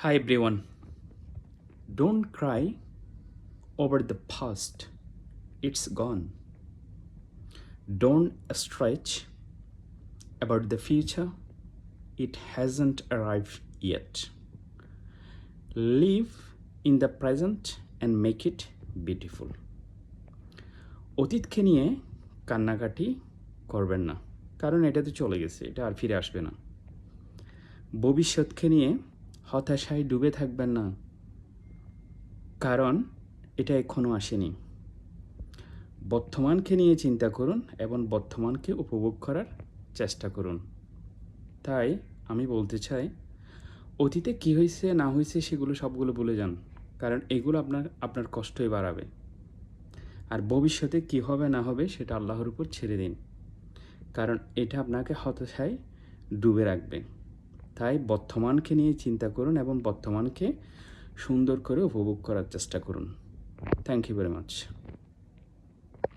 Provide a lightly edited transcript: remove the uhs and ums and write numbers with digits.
Hi everyone. Don't cry over the past. It's gone. Don't stretch about the future. It hasn't arrived yet. Live in the present and make it beautiful. অতীতকে নিয়ে কান্নাকাটি করবেন না, কারণ এটা তো চলে গেছে, এটা আর ফিরে আসবে না। ভবিষ্যৎকে নিয়ে হতাশায় ডুবে থাকবেন না, কারণ এটা এখনও আসেনি। বর্তমানকে নিয়ে চিন্তা করুন এবং বর্তমানকে উপভোগ করার চেষ্টা করুন। তাই আমি বলতে চাই, অতীতে কী হয়েছে না হয়েছে সেগুলো সবগুলো ভুলে যান, কারণ এগুলো আপনার কষ্টই বাড়াবে। আর ভবিষ্যতে কী হবে না হবে সেটা আল্লাহর উপর ছেড়ে দিন, কারণ এটা আপনাকে হতাশায় ডুবে রাখবে। তাই বর্তমানকে নিয়ে চিন্তা করুন এবং বর্তমানকে সুন্দর করে উপভোগ করার চেষ্টা করুন। Thank you very much.